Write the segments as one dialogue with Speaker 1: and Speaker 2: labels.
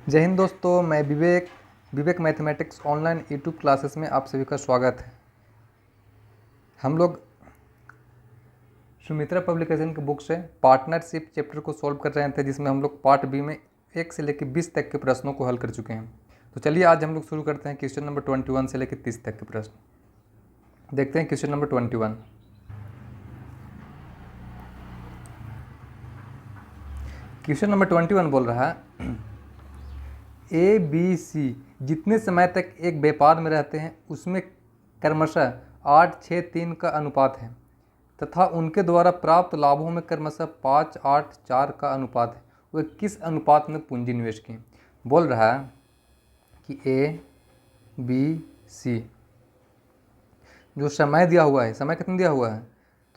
Speaker 1: जय हिंद दोस्तों, मैं विवेक मैथमेटिक्स ऑनलाइन यूट्यूब क्लासेस में आप सभी का स्वागत है। हम लोग सुमित्रा पब्लिकेशन की बुक से पार्टनरशिप चैप्टर को सॉल्व कर रहे थे, जिसमें हम लोग पार्ट बी में 1 से लेकर 20 तक के प्रश्नों को हल कर चुके हैं। तो चलिए आज हम लोग शुरू करते हैं क्वेश्चन नंबर 21 से लेकर 30 तक के प्रश्न। देखते हैं क्वेश्चन नंबर 21। क्वेश्चन नंबर 21 बोल रहा है ए बी सी जितने समय तक एक व्यापार में रहते हैं उसमें क्रमशः 8-6-3 का अनुपात है तथा उनके द्वारा प्राप्त लाभों में क्रमशः 5-8-4 का अनुपात है। वे किस अनुपात में पूंजी निवेश की? बोल रहा है कि ए बी सी जो समय दिया हुआ है, समय कितना दिया हुआ है?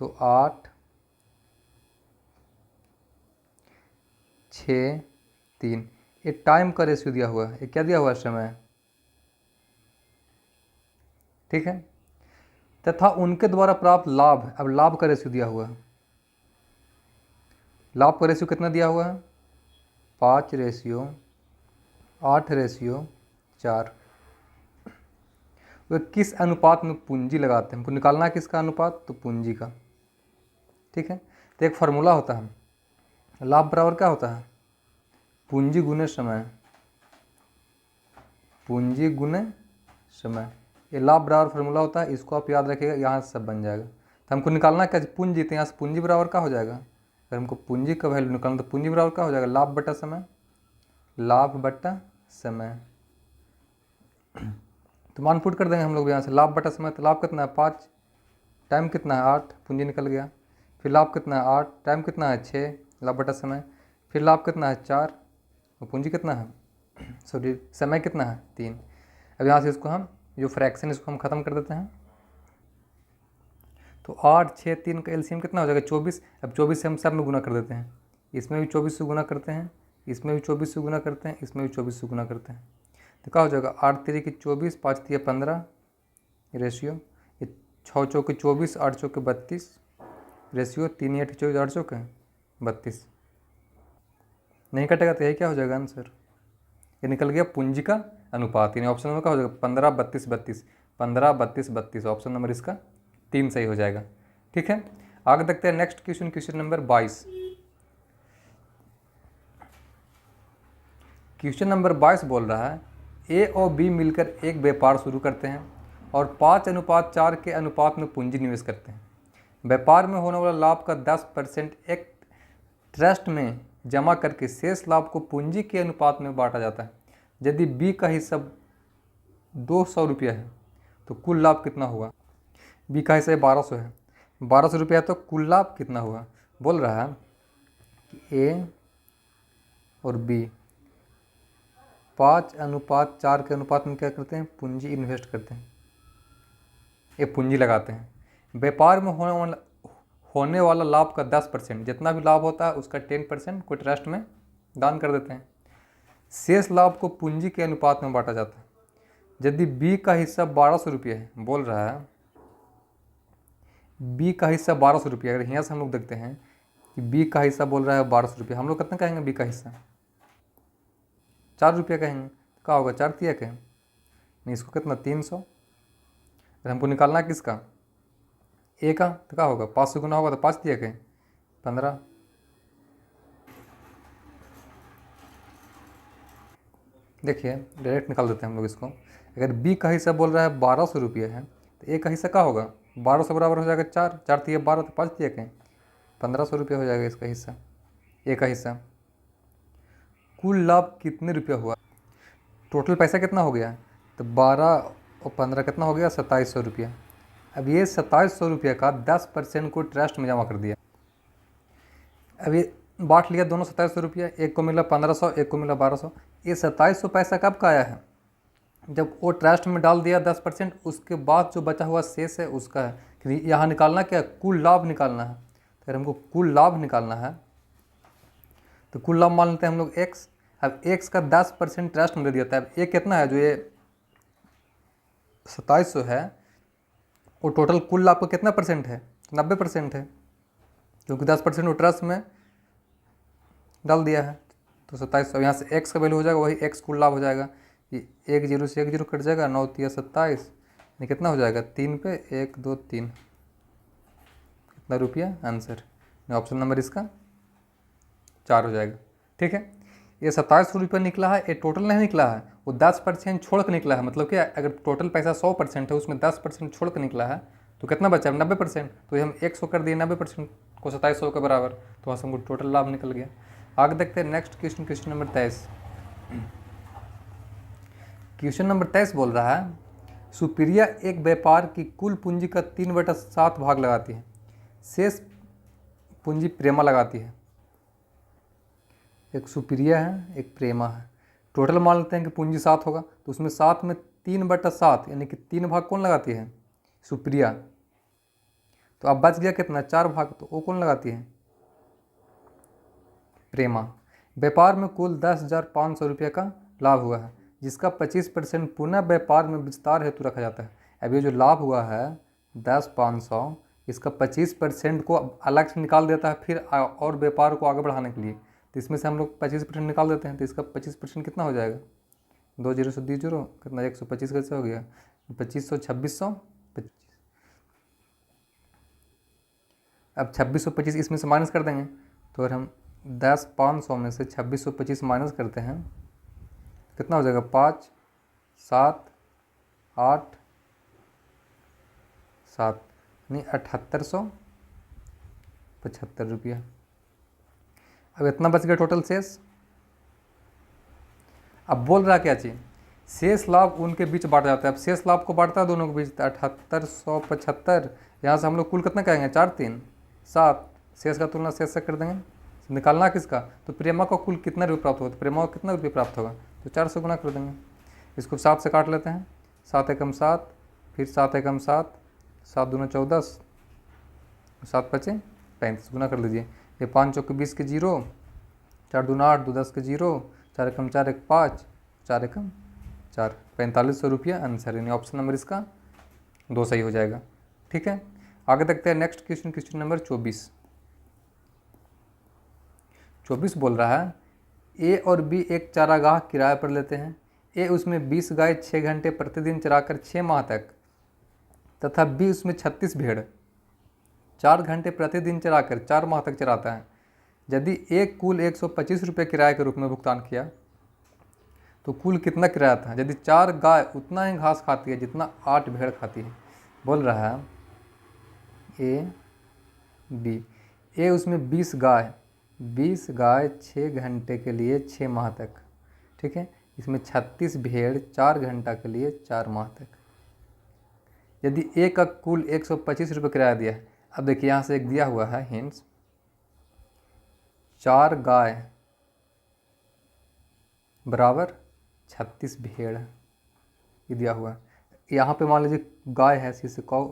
Speaker 1: तो 8-6-3। ये टाइम का रेशियो दिया हुआ है। ये क्या दिया हुआ है? समय। ठीक है। तथा उनके द्वारा प्राप्त लाभ, अब लाभ का रेशियो दिया हुआ है। लाभ का रेशियो कितना दिया हुआ है? 5:8:4। वे किस अनुपात में पूंजी लगाते हैं? हमको निकालना है किसका अनुपात? तो पूंजी का। ठीक है। तो एक फार्मूला होता है, लाभ बराबर क्या होता है? पूंजी गुने समय। पूंजी गुने समय, ये लाभ बराबर फार्मूला होता है। इसको आप याद रखिएगा, यहाँ से सब बन जाएगा। तो हमको निकालना क्या? पूंजी। तो यहाँ से पूंजी बराबर क्या हो जाएगा? अगर हमको पूंजी का वैल्यू निकालना तो पूंजी बराबर क्या हो जाएगा? लाभ बटा समय। लाभ बटा समय। तो मान पुट कर देंगे हम लोग यहाँ से, लाभ बटा समय। तो लाभ कितना है? 5, टाइम कितना है? 8, पूंजी निकल गया। फिर लाभ कितना है? 8, टाइम कितना है? 6, लाभ बटा समय। फिर लाभ कितना है? 4, और पूंजी कितना है? सॉरी, समय कितना है? 3। अब यहाँ से इसको हम जो फ्रैक्शन इसको हम ख़त्म कर देते हैं। तो 8-6-3 का एलसीएम कितना हो जाएगा? 24। अब 24 से हम सब में गुना कर देते हैं। इसमें भी 24 से गुना करते हैं, इसमें भी 24 से गुना करते हैं, इसमें भी 24 से गुना करते हैं। तो क्या हो जाएगा? 8×3 = 24, 5×3 = 15 रेशियो। ये 6×4 = 24, 8×4 = 32 रेशियो। 3×8 = 24, 8×4 = 32। नहीं कटेगा तो यही क्या हो जाएगा आंसर? ये निकल गया पूंजी का अनुपात। यानी ऑप्शन नंबर क्या हो जाएगा? 15-32-32। 15-32-32 ऑप्शन नंबर इसका 3 सही हो जाएगा। ठीक है, आगे देखते हैं next question, question number 22। Question number 22 बोल रहा है ए और बी मिलकर एक व्यापार शुरू करते हैं और 5:4 के अनुपात में पूंजी निवेश करते हैं। व्यापार में होने वाला लाभ का 10% एक ट्रस्ट में जमा करके शेष लाभ को पूंजी के अनुपात में बांटा जाता है। यदि बी का हिस्सा 200 रुपया है तो कुल लाभ कितना होगा? बी का हिस्सा 1200 है, 1200 रुपया है, तो कुल लाभ कितना हुआ? बोल रहा है कि ए और बी 5:4 के अनुपात में क्या करते हैं? पूंजी इन्वेस्ट करते हैं, ये पूंजी लगाते हैं। व्यापार में होने वाला लाभ का 10%, जितना भी लाभ होता है उसका 10% को ट्रस्ट में दान कर देते हैं। शेष लाभ को पूंजी के अनुपात में बांटा जाता है। यदि बी का हिस्सा 1200 रुपये है, बोल रहा है बी का हिस्सा 1200 रुपये। अगर यहाँ से हम लोग देखते हैं कि बी का हिस्सा बोल रहा है 1200 रुपये, हम लोग कितना कहेंगे? बी का हिस्सा 4 रुपये कहेंगे। क्या होगा? 4×3 कहें नहीं, इसको कितना? 300। अगर हमको निकालना है किसका? ए का, तो क्या होगा? 5 से गुना होगा तो 5×3 कहें 15। देखिए डायरेक्ट निकाल देते हैं हम लोग इसको। अगर बी का हिस्सा बोल रहा है 1200 रुपये है तो ए का हिस्सा क्या होगा? 1200 बराबर हो जाएगा 4, 4×3 = 12, तो 5×3 कहें 1500 रुपये हो जाएगा इसका हिस्सा, ए का हिस्सा। कुल लाभ कितने रुपये हुआ? टोटल पैसा कितना हो गया? तो 12 और 15 कितना हो गया? 2700 रुपया। अब ये 2700 रुपये का 10% को ट्रस्ट में जमा कर दिया। अब ये बांट लिया दोनों 2700 रुपया, एक को मिला 1500, एक को मिला 1200। ये 2700 पैसा कब का आया है? जब वो ट्रस्ट में डाल दिया 10%, उसके बाद जो बचा हुआ शेष है उसका है। यहाँ निकालना क्या? कुल लाभ निकालना है। तो अगर हमको कुल लाभ निकालना है तो कुल लाभ मान लेते हैं हम लोग x। अब x का 10% ट्रस्ट में दे दिया था। अब ये कितना है? जो ये 2700 है वो टोटल कुल लाभ का कितना परसेंट है? 90% है, क्योंकि 10% वो ट्रस्ट में डाल दिया है। तो 2700, यहाँ से x का वैल्यू हो जाएगा वही x कुल लाभ हो जाएगा कि 1 0 से 1 0 कट जाएगा, 9 3 27, ये कितना हो जाएगा 3 पे 1 2 3, कितना रुपया आंसर। ऑप्शन नंबर इसका 4 हो जाएगा। ठीक है, ये 2700 रुपये निकला है, ये टोटल नहीं निकला है, वो 10% छोड़ कर निकला है। मतलब क्या, अगर टोटल पैसा 100% है उसमें 10% छोड़ कर निकला है तो कितना बचा 90%, तो ये हम 100 कर दिए 90% को 2700 के बराबर, तो वहाँ से हमको टोटल लाभ निकल गया। आगे देखते हैं next question, question number 23। Question number 23 बोल रहा है सुप्रिया एक व्यापार की कुल पूंजी का 3/7 भाग लगाती है, शेष पूंजी प्रेमा लगाती है। एक सुप्रिया है एक प्रेमा है, टोटल मान लेते हैं कि पूंजी 7 होगा, तो उसमें 7 में 3/7 यानी कि 3 भाग कौन लगाती है, सुप्रिया। तो अब बच गया कितना 4 भाग, तो वो कौन लगाती है, प्रेमा। व्यापार में कुल 10,500 रुपये का लाभ हुआ है, जिसका 25% पुनः व्यापार में विस्तार हेतु रखा जाता है। अब ये जो लाभ हुआ है 10,500, इसका 25% को अलग से निकाल देता है फिर और व्यापार को आगे बढ़ाने के लिए, तो इसमें से हम लोग 25% निकाल देते हैं, तो इसका 25% कितना हो जाएगा, 2 0 से 2 0 कितना 125 कैसे हो गया, 2500 2600 25। अब 2625 इसमें से माइनस कर देंगे, तो अगर हम 10,500 में से 2625 माइनस करते हैं कितना हो जाएगा, 5 7 8 7 यानी 7875 रुपया। अब इतना बच गया टोटल शेष। अब बोल रहा क्या चीज़, शेष लाभ उनके बीच बांटा जाता है। अब शेष लाभ को बांटता है दोनों के बीच, 7875, यहाँ से हम लोग कुल कितना कहेंगे 4 3 7, शेष का तुलना शेष से कर देंगे। निकालना किसका, तो प्रेमा को कुल कितना रुपये प्राप्त होगा, तो प्रेमा को कितना रुपये प्राप्त होगा, तो 4 से गुना कर देंगे। इसको 7 से काट लेते हैं, 7 एकम 7, फिर 7 एकम 7, 7 दूना 14, 7 5 35, गुना कर लीजिए। ये 5 चौके 20 के 0, 4 दूना 8, 2 10 के 0, 4 एकम 4 1 5, 4 एकम 4, 4500 रुपया आंसर, यानी ऑप्शन नंबर इसका 2 सही हो जाएगा। ठीक है, आगे देखते हैं नेक्स्ट क्वेश्चन, क्वेश्चन नंबर 24। 24 बोल रहा है ए और बी एक चारागाह किराए पर लेते हैं। ए उसमें 20 गाय 6 घंटे प्रतिदिन चराकर 6 माह तक, तथा बी उसमें 36 भेड़ 4 घंटे प्रतिदिन चराकर 4 माह तक चराता है। यदि एक कुल 125 रुपये किराए के रूप में भुगतान किया तो कुल कितना किराया था, यदि 4 गाय उतना ही घास खाती है जितना 8 भेड़ खाती है। बोल रहा है ए बी, ए उसमें 20 गाय 6 घंटे के लिए 6 माह तक, ठीक है, इसमें 36 भेड़ 4 घंटा के लिए 4 माह तक। यदि ए का कुल 125 रुपये किराया दिया है। अब देखिए यहाँ से एक दिया हुआ है हिंट्स, 4 गाय बराबर 36 भेड़, ये दिया हुआ है। यहाँ पे मान लीजिए गाय है, इसी से कौ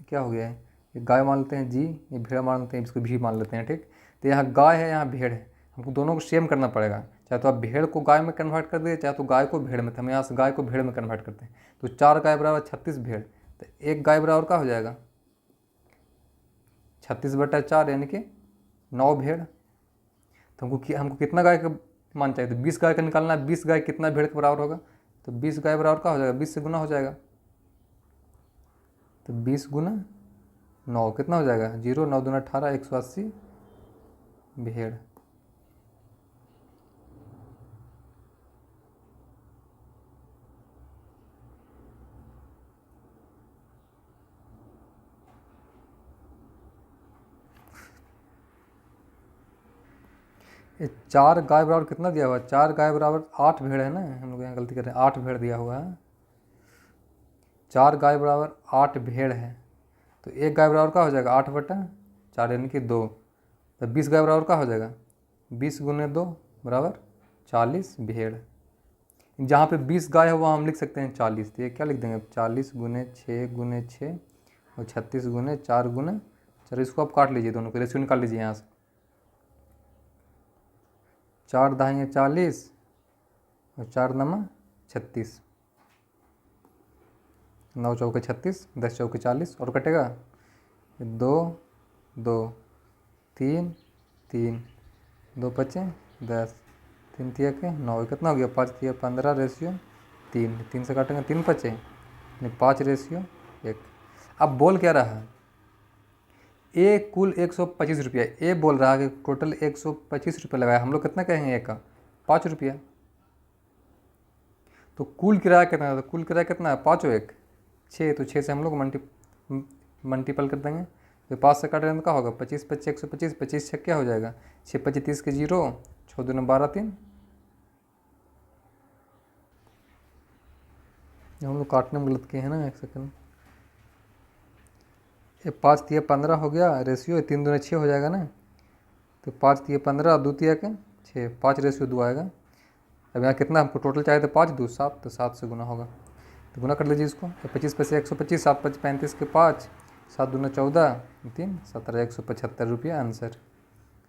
Speaker 1: क्या हो गया है, ये गाय मान लेते हैं जी, ये भेड़ मान लेते हैं, इसको भी मान लेते हैं। ठीक, तो यहाँ गाय है यहाँ भेड़ है, हमको दोनों को सेम करना पड़ेगा, चाहे तो आप भेड़ को गाय में कन्वर्ट कर दे, चाहे तो गाय को भेड़ में, तो हम यहाँ से गाय को भेड़ में कन्वर्ट करते हैं। तो 4 गाय बराबर 36 भेड़, तो एक गाय बराबर क्या हो जाएगा 36/4 यानी कि 9 भेड़। तो हमको कितना गाय का मान चाहिए, तो 20 गाय का निकालना है, 20 गाय कितना भेड़ के बराबर होगा, तो 20 गाय बराबर क्या हो जाएगा 20 से गुना हो जाएगा, तो 20 गुना 9 कितना हो जाएगा 0, 9 दूना 18, 180 भेड़। ये 4 गाय बराबर कितना दिया हुआ है, 4 गाय बराबर 8 भेड़ है ना, हम लोग यहाँ गलती कर रहे हैं, 8 भेड़ दिया हुआ है। 4 गाय बराबर 8 भेड़ है, तो एक गाय बराबर क्या हो जाएगा 8/4 यानी कि 2, तो 20 गाय बराबर क्या हो जाएगा 20 गुने 2 बराबर 40 भेड़। जहाँ पे 20 गाय है वहाँ हम लिख सकते हैं 40, तो ये क्या लिख देंगे 40 गुने 6 गुने 6 और 36 गुने 4 गुने, चलो इसको आप काट लीजिए, दोनों को रेशियो निकाल लीजिए यहाँ से। 4 दाहिने 40 और 4 नमा 36, 9 चौके 36, 10 चौके 40, और कटेगा 2 2 3 3, 2 5 10, 3 तिया के 9, कितना हो गया 5 तिया 15 रेशियो 3, 3 से काटेंगे 3 बचे नहीं 5 रेशियो 1। अब बोल क्या रहा है, ए कुल 125 रुपया, ए बोल रहा है कि टोटल 125 रुपये लगाया, हम लोग कितना कहेंगे ए का 5 रुपया। तो कुल किराया कितना है, तो कुल किराया कितना है 5 और 1 6, तो 6 से हम लोग मल्टीपल कर देंगे, तो 5 से काट रहे तो क्या होगा 25 25 125, 25 6 क्या हो जाएगा 6 25 30 के 0, 6 2 12 3। हम लोग काटने में गलत किए हैं ना, 1 सेकंड। ये 5 तिया 15 हो गया रेशियो, 3 दूना 6 हो जाएगा ना, तो 5 तिया 15 2 तिया के 6, 5 रेशियो 2 आएगा। अब यहाँ कितना हमको टोटल चाहिए, तो 5 2 7, तो 7 से गुना होगा, तो गुना कर लीजिए इसको। 25 पैसे 125, 7 5 35 के 5, 7 दूना 14 3 17 175 रुपया आंसर।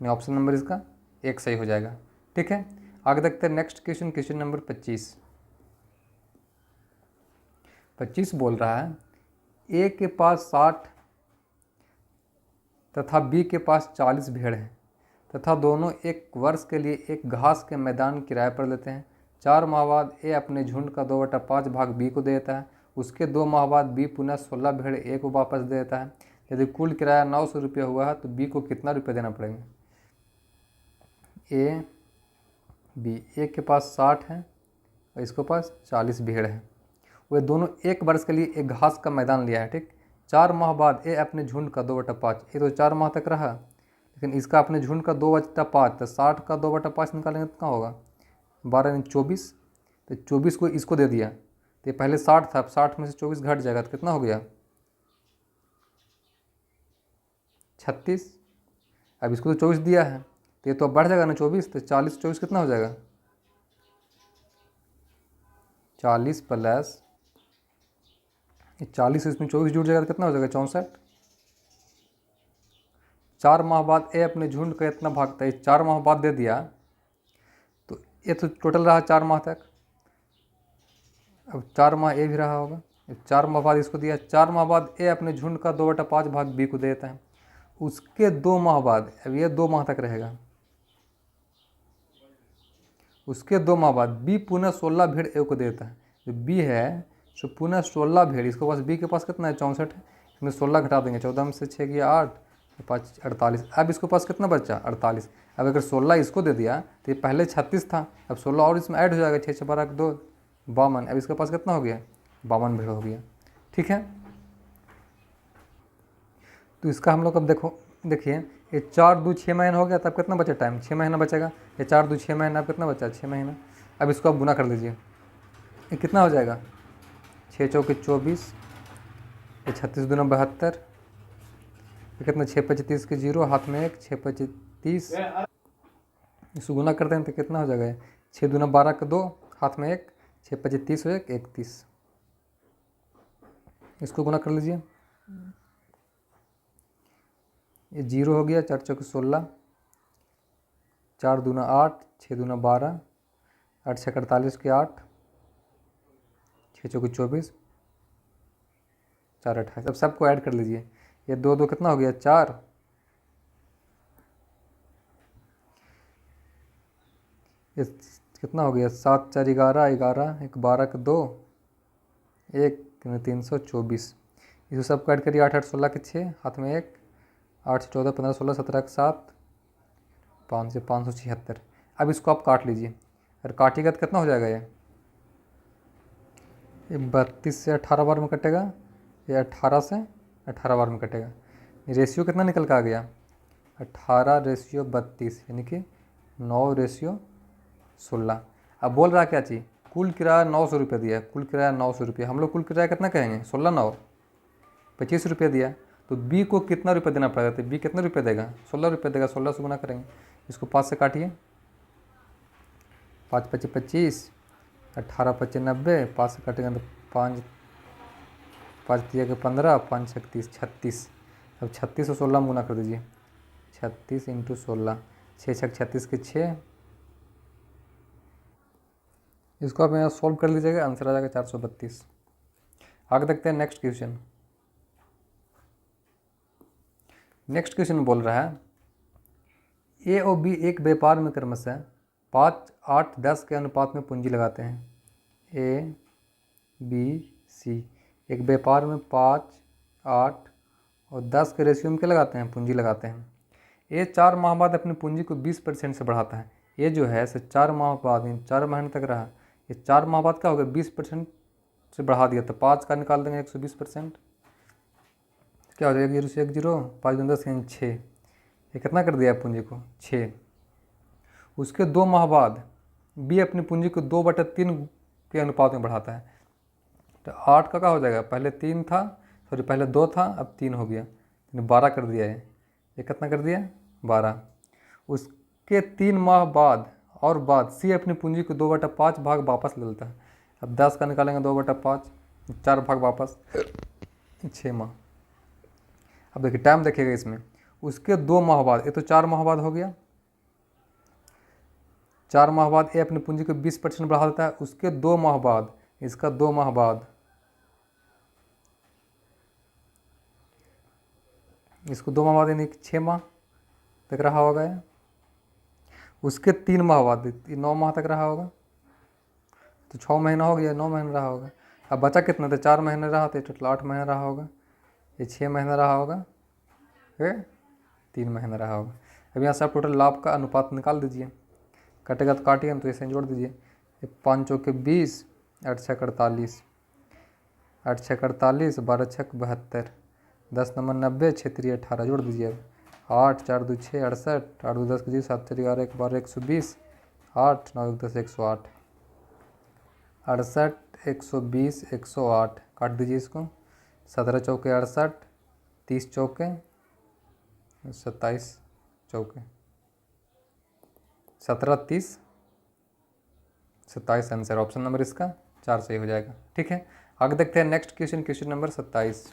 Speaker 1: ऑप्शन नंबर इसका 1 सही हो जाएगा। ठीक है, आगे देखते हैं नेक्स्ट क्वेश्चन, क्वेश्चन नंबर 25। 25 बोल रहा है ए के पास 60 तथा बी के पास 40 भेड़ हैं तथा दोनों 1 वर्ष के लिए एक घास के मैदान किराए पर लेते हैं। 4 माह बाद ए अपने झुंड का 2/5 भाग बी को दे देता है। उसके 2 माह बाद बी पुनः 16 भेड़ ए को वापस दे देता है। यदि कुल किराया 900 रुपये हुआ है तो बी को कितना रुपये देना पड़ेगा। ए बी, ए के पास 60 है और इसके पास 40 भेड़ है। वे दोनों 1 वर्ष के लिए एक घास का मैदान लिया है। ठीक, 4 माह बाद ए अपने झुंड का 2/5, ये तो 4 माह तक रहा, लेकिन इसका अपने झुंड का 2/5, तो 60 का 2/5 निकालेंगे तो क्या होगा 12 24, तो 24 को इसको दे दिया, तो ये पहले 60 था, अब 60 में से 24 घट जाएगा तो कितना हो गया 36। अब इसको तो 24 दिया है तो ये तो अब बढ़ जाएगा ना 24, तो 40 24 कितना हो जाएगा 40 प्लस 40, इसमें 24 जुड़ जाएगा तो कितना हो जाएगा 64। 4 माह बाद ए अपने झुंड का इतना भागता है, 4 माह बाद दे दिया तो ये तो टोटल रहा 4 माह तक, अब 4 माह ए भी रहा होगा, 4 माह बाद इसको दिया, 4 माह बाद ए अपने झुंड का 2/5 भाग बी को दे देता है। उसके 2 माह बाद, अब ये 2 माह तक रहेगा, उसके 2 माह बाद बी पुनः 16 भेड़ ए को देता है। जो बी है सो पुनः 16 भेड़, इसके पास बी के पास कितना है 64 है, इसमें 16 घटा देंगे, 14 में से 6 गया 8, 5 48, अब इसके पास कितना बचा 48। अब अगर 16 इसको दे दिया तो ये पहले 36 था, अब 16 और इसमें ऐड हो जाएगा, 6 6 12 2 52, अब इसके पास कितना हो गया 52 भेड़ हो गया। ठीक है, तो इसका हम लोग अब देखिए ये 4 2 6 महीना हो गया, तब कितना बचा टाइम 6 महीना बचेगा, ये 4 2 6 महीना, अब कितना बचा 6 महीना। अब इसको आप गुना कर लीजिए, ये कितना हो जाएगा 6 चौके 24, ये 36 दूना 72, ये कितना 6 25 30 के 0, हाथ में 1, 6 25 30, इसको गुना करते हैं तो कितना हो जाएगा 6 दूना 12 के 2, हाथ में 1, 6 25 30 हो 1 31, इसको गुना कर लीजिए, ये 0 हो गया, 4 चौके 16, 4 दूना 8, 6 दूना 12, 8 6 48 के 8, 6 चौके 24, 4 28, अब सबको ऐड कर लीजिए, ये 2 2 कितना हो गया 4, ये कितना हो गया 7 4 11 11, 1 12 के 2, 1 324, इसको सबको ऐड करिए, 8 8 16 के 6, हाथ में 1, 8 14 15 16 17 के 7, 5 से 576। अब इसको आप काट लीजिए, अगर काटिएगा तो कितना हो जाएगा ये 32 से 18 बार में कटेगा, ये 18 से 18 बार में कटेगा, रेशियो कितना निकल के आ गया 18 रेशियो 32, यानी कि 9 रेशियो 16। अब बोल रहा क्या चीज़, कुल किराया 900 रुपये दिया है, कुल किराया 900 रुपये, हम लोग कुल किराया कितना कहेंगे 16 9 25 रुपये दिया, तो बी को कितना रुपये देना पड़ेगा, तो बी कितने रुपये देगा 16 रुपये देगा, 16 से गुना करेंगे, इसको 5 से काटिए, 5 25 25, 18 25 90, 5 से काटेंगे तो 5 5 दिया के 15, 5 36 36, अब 36 और 16 में गुना कर दीजिए, 36 इंटू 16, 6 6 36 के 6, इसको आप यहाँ सॉल्व कर लीजिएगा, आंसर आ जाएगा 432। आगे देखते हैं नेक्स्ट क्वेश्चन। नेक्स्ट क्वेश्चन बोल रहा है ए और बी एक व्यापार में क्रमशः 5, 8, 10 के अनुपात में पूंजी लगाते हैं। A, B, C। एक व्यापार में 5, 8 और 10 के रेशियो में क्या लगाते हैं? पूंजी लगाते हैं। ये 4 माह बाद अपनी पूंजी को 20% से बढ़ाता है। ये जो है से 4 माह बाद, 4 महीने तक रहा, ये 4 माह बाद क्या हो गया? 20% से बढ़ा दिया। तो 5 का निकाल देंगे 120%, क्या हो जाएगा? 0 से 1 0, 5 दूनी 10 यानी 6। ये कितना कर दिया पूंजी को? 6। उसके 2 माह बाद बी अपनी पूंजी को 2/3 के अनुपात में बढ़ाता है। तो 8 का क्या हो जाएगा? पहले 3 था, सॉरी पहले 2 था, अब 3 हो गया, 12 कर दिया। ये कितना कर दिया? 12। उसके 3 माह बाद और बाद सी अपनी पूंजी को 2/5 भाग वापस ले लेता है। अब 10 का निकालेंगे 2/5, 4 भाग वापस, 6 माह। अब देखिए टाइम देखिएगा इसमें, उसके 2 माह बाद, ये तो 4 माह बाद हो गया, 4 माह बाद ये अपनी पूंजी को 20% बढ़ा देता है। उसके 2 माह बाद, इसका 2 माह बाद, इसको 2 माह बाद यानी 6 माह तक रहा होगा ये। उसके 3 माह बाद 9 माह तक रहा होगा, तो 6 महीना हो गया, 9 महीने रहा होगा। अब बचा कितना? तो 4 महीने रहा, तो टोटल 8 महीने रहा होगा। ये 6 महीने रहा होगा, फिर 3 महीने रहा होगा। अब यहाँ से आप टोटल लाभ का अनुपात निकाल दीजिए। कटेगा तो काटिए, तो इसे जोड़ दीजिए। 5 चौके 20, 8 छः 48, 8 छः 48, 12 छः 72, 10 नंबर 90, 6 3 18, जोड़ दीजिए। अब 8 4 2 6 68, 8 2 10 20, 7 4 11 1 12 120, 8 9 1 10 108, 68 120 108, काट दीजिए इसको। 17 चौके 68, 30 चौके 27 चौके 17 30 27 आंसर। ऑप्शन नंबर इसका 4 सही हो जाएगा। ठीक है, आगे देखते हैं next question, question number 27।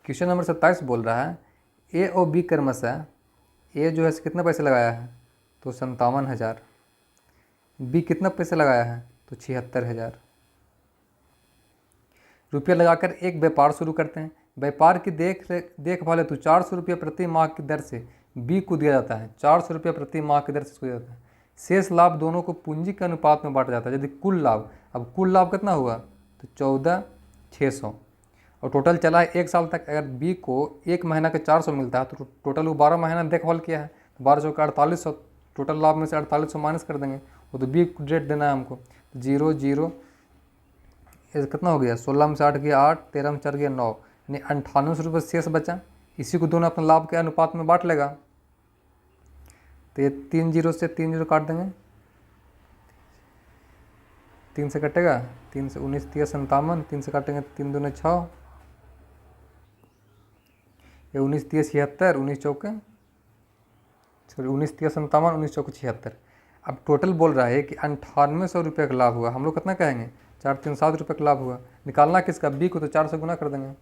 Speaker 1: Question number 27 बोल रहा है ए और बी क्रमशः, ए जो है कितना पैसे लगाया है? तो 57,000। बी कितना पैसे लगाया है? तो 76,000 रुपये लगाकर एक व्यापार शुरू करते हैं। व्यापार की देखभाल हेतु 400 रुपये प्रति माह की दर से बी को दिया जाता है। 400 रुपये प्रति माह की दर से इसको दिया जाता है। शेष लाभ दोनों को पूंजी के अनुपात में बांटा जाता है। यदि कुल लाभ, अब कुल लाभ कितना हुआ? तो 14,600, और टोटल चला है 1 साल तक। अगर बी को 1 महीना का 400 मिलता है, तो टोटल वो 12 महीना देखभाल किया है, तो 12 चौके 4800, टोटल लाभ में से 4800 माइनस कर देंगे, वो तो बी को रेट देना है हमको। 0 0, ये कितना हो गया? 16 में से 8 गया 8, 13 में 4 गया 9, यानी 9800 रुपये शेष बचा। इसी को दोनों अपने लाभ के अनुपात में बांट लेगा। तो ये 3 0 से 3 0 काट देंगे, 3 से कटेगा, 3 से 19 3 57, 3 से काटेंगे 3 दूने 6, ये 19 3 76, 19 चौके, सॉरी 19 3 57, 19 चौके 76। अब टोटल बोल रहा है कि 9800 रुपये का लाभ हुआ। हम लोग कितना कहेंगे? 4 3 7 रुपये का लाभ हुआ। निकालना किसका? बी को, तो 4 से गुना कर देंगे,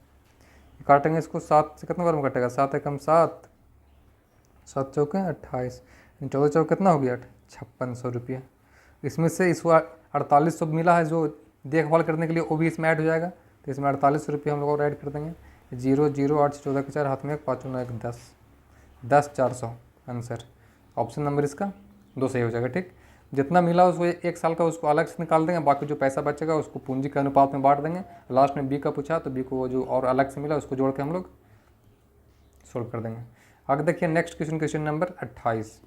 Speaker 1: काटेंगे इसको 7 से, कितना बार में कटेगा? 7 एकम 7, 7 चौके 28, 14 चौके कितना हो गया? 5600 रुपये। इसमें से इसको 4800 मिला है जो देखभाल करने के लिए, वो भी इसमें ऐड हो जाएगा। तो इसमें 4800 रुपये हम लोग और ऐड कर देंगे। 0 0 8 14 के 4, हाथ में 1 5 9 1 10, 10 400 आंसर। ऑप्शन नंबर इसका 2 सही हो जाएगा। ठीक, जितना मिला उसको 1 साल का उसको अलग से निकाल देंगे, बाकी जो पैसा बचेगा उसको पूंजी के अनुपात में बांट देंगे। लास्ट में बी का पूछा, तो बी को वो जो और अलग से मिला उसको जोड़ के हम लोग सोल्व कर देंगे। आगे देखिए नेक्स्ट क्वेश्चन, क्वेश्चन नंबर 28।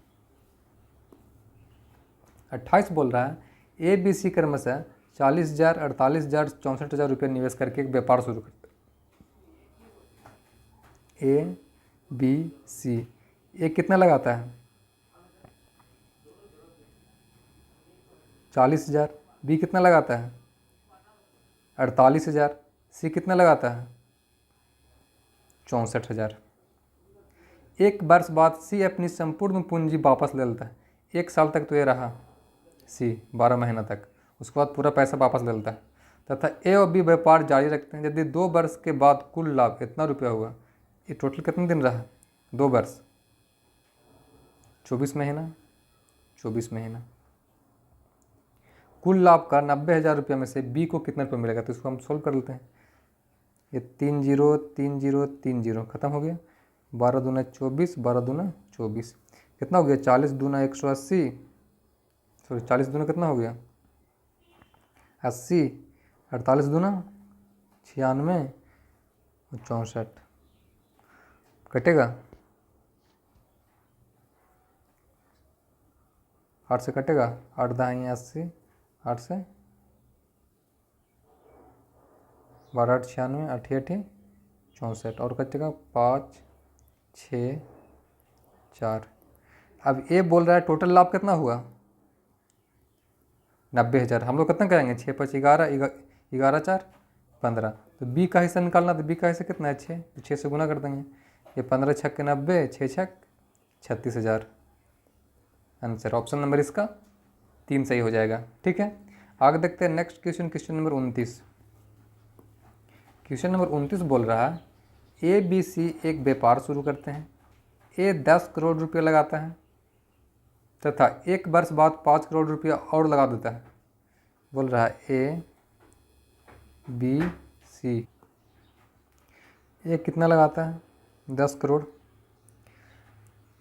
Speaker 1: 28 बोल रहा है ए बी सी क्रमशः 40,000 48,000 64,000 रुपये निवेश करके एक व्यापार शुरू करते हैं। ए बी सी, ए कितना लगाता है? 40,000। बी कितना लगाता है? 48,000। सी कितना लगाता है? 64,000। 1 वर्ष बाद सी अपनी संपूर्ण पूंजी वापस ले लेता है। 1 साल तक तो ये रहा सी, 12 महीना तक, उसके बाद पूरा पैसा वापस ले लेता है, तथा ए और बी व्यापार जारी रखते हैं। यदि 2 वर्ष के बाद कुल लाभ इतना रुपया हुआ, ये टोटल कितने दिन रहा? 2 वर्ष, 24 महीना, 24 महीना। कुल लाभ का 90,000 रुपये में से बी को कितने रुपये मिलेगा? तो इसको हम सोल्व कर लेते हैं। ये 3 0 3 0 3 0 खत्म हो गया, 12 दूना 24, 12 दूना 24, कितना हो गया 40 दूना 180, सॉरी 40 दूना कितना हो गया 80, 48 दूना 96 और 64 कटेगा, 8 से कटेगा, 8 दाएँ 80, 8 से 12 8 96, 8 8 64 और कटेगा 5 6 4। अब ये बोल रहा है टोटल लाभ कितना हुआ 90,000। हम लोग कितना करेंगे 6 5 11, 11 4 15। तो बी का हिस्सा निकालना, तो बी का हिस्सा कितना है 6, तो 6 से गुना कर देंगे। ये 15 छक्के 90, 6 छक 36,000 आंसर। ऑप्शन नंबर इसका 3 सही हो जाएगा। ठीक है, आगे देखते हैं next question, question number 29। Question number 29 बोल रहा है ए बी सी एक व्यापार शुरू करते हैं। ए 10 करोड़ रुपये लगाता है तथा एक वर्ष बाद 5 करोड़ रुपया और लगा देता है। बोल रहा है ए बी सी ए कितना लगाता है 10 करोड़,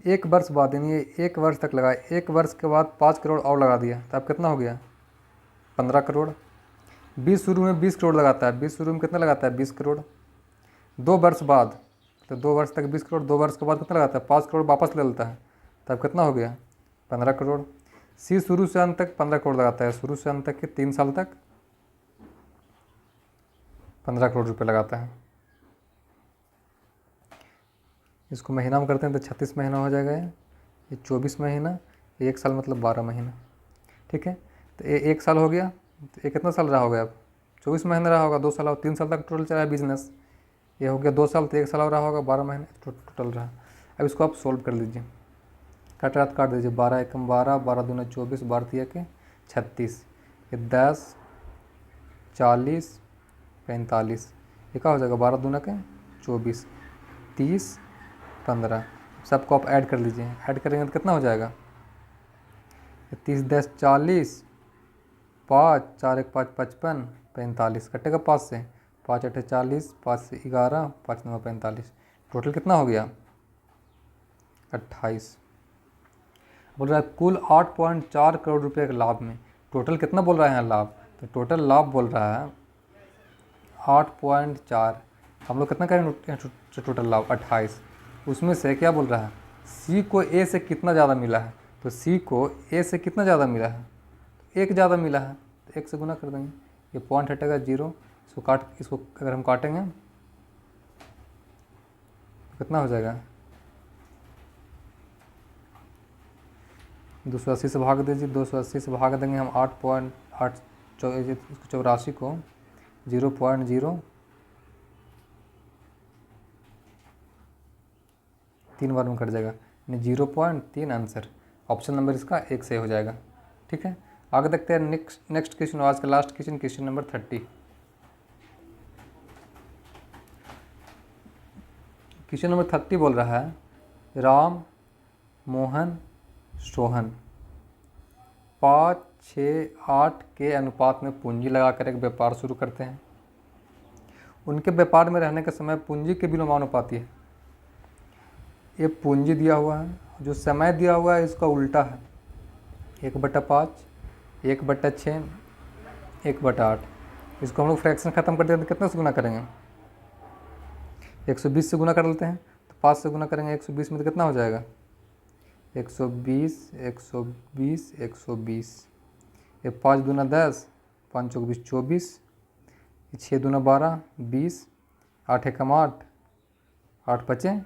Speaker 1: एक वर्ष बाद, यानी एक वर्ष तक लगाए, एक वर्ष के बाद 5 करोड़ और लगा दिया, तो अब कितना हो गया 15 करोड़। 20 शुरू में 20 करोड़ लगाता है, 20 शुरू में कितना लगाता है 20 करोड़। 2 वर्ष बाद, तो 2 वर्ष तक 20 करोड़, 2 वर्ष के बाद कितना लगाता है 5 करोड़ वापस ले लेता है, तब कितना हो गया 15 करोड़। सी शुरू से अंत तक 15 करोड़ लगाता है, शुरू से अंत तक के 3 साल तक 15 करोड़ रुपये लगाता है। इसको महीना में करते हैं तो 36 महीना हो जाएगा, ये 24 महीना, एक साल मतलब 12 महीना। ठीक है, तो ये 1 साल हो गया, तो ये कितना साल रहा होगा अब 24 महीना रहा होगा, 2 साल और 3 साल तक टोटल चला है बिजनेस। ये हो गया 2 साल, तो 1 साल और रहा होगा 12 महीने टोटल रहा। अब इसको आप सोल्व कर लीजिए, काट रात काट दीजिए, 12 एकम 12, 12 दूना 24, 12 तिया के 36, ये 10 40 45, ये क्या हो जाएगा 12 दूना के 24, 30 15। सबको आप ऐड कर लीजिए, ऐड करेंगे तो कितना हो जाएगा 30 10 40, 5 4 1 5 55, 45 कटेगा 5 से, 5 8 40, 5 से 11, 5 9 45, टोटल कितना हो गया 28। बोल रहा है कुल 8.4 करोड़ रुपए के लाभ में टोटल कितना बोल रहा है यहाँ लाभ, तो टोटल लाभ बोल रहा है 8.4। हम लोग कितना करेंगे टोटल लाभ 28, उसमें से क्या बोल रहा है सी को ए से कितना ज़्यादा मिला है, तो सी को ए से कितना ज़्यादा मिला है, तो 1 ज़्यादा मिला है, तो 1 से गुना कर देंगे, ये पॉइंट हटेगा 0, इसको अगर हम काटेंगे तो कितना हो जाएगा 280 से भाग दीजिए, 280 से भाग देंगे हम 8.8 84 को 0.0 3 बार में कट जाएगा, यानी 0.3 आंसर। ऑप्शन नंबर इसका 1 से हो जाएगा। ठीक है, आगे देखते हैं नेक्स्ट क्वेश्चन, आज का last question, question number 30। Question number 30 बोल रहा है राम मोहन सोहन 5 6 8 के अनुपात में पूंजी लगाकर एक व्यापार शुरू करते हैं। उनके व्यापार में रहने के समय पूंजी के विलोमानुपाती है। ये पूंजी दिया हुआ है, जो समय दिया हुआ है इसका उल्टा है, 1/5, 1/6, 1/8। इसको हम लोग फ्रैक्शन ख़त्म कर देते हैं तो कितना से गुना करेंगे 120 से गुना कर लेते हैं, तो 5 से गुना करेंगे 120 में तो कितना हो जाएगा 120 120 120, ये 5 दूना 10, 5 चौक 20 24, 6 दूना 12 20, 8 एकम 8, 8 5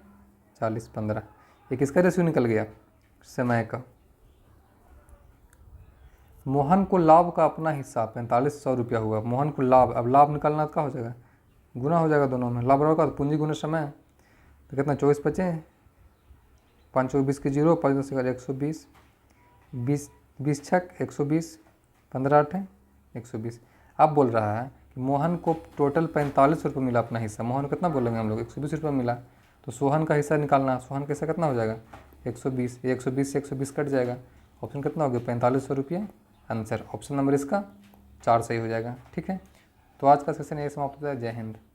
Speaker 1: 40 15। ये किसका रेशियो निकल गया समय का। मोहन को लाभ का अपना हिस्सा 4500 रुपया हुआ, मोहन को लाभ, अब लाभ निकालना क्या हो जाएगा गुना हो जाएगा दोनों में, लाभ होगा तो पूंजी गुना समय, तो कितना 24 5 5 चौक 20 के 0, 5 10 120, 20 छक 120, 15 8 120। अब बोल रहा है कि मोहन को टोटल 45 रुपये मिला अपना हिस्सा, मोहन को कितना बोलेंगे हम लोग 120 रुपये मिला, तो सोहन का हिस्सा निकालना है, सोहन का हिस्सा कितना हो जाएगा 120, 120 से 120 कट जाएगा, ऑप्शन कितना हो गया 4500 रुपये आंसर। ऑप्शन नंबर इसका 4 सही हो जाएगा। ठीक है, तो आज का सेशन यही समाप्त होता है। जय हिंद।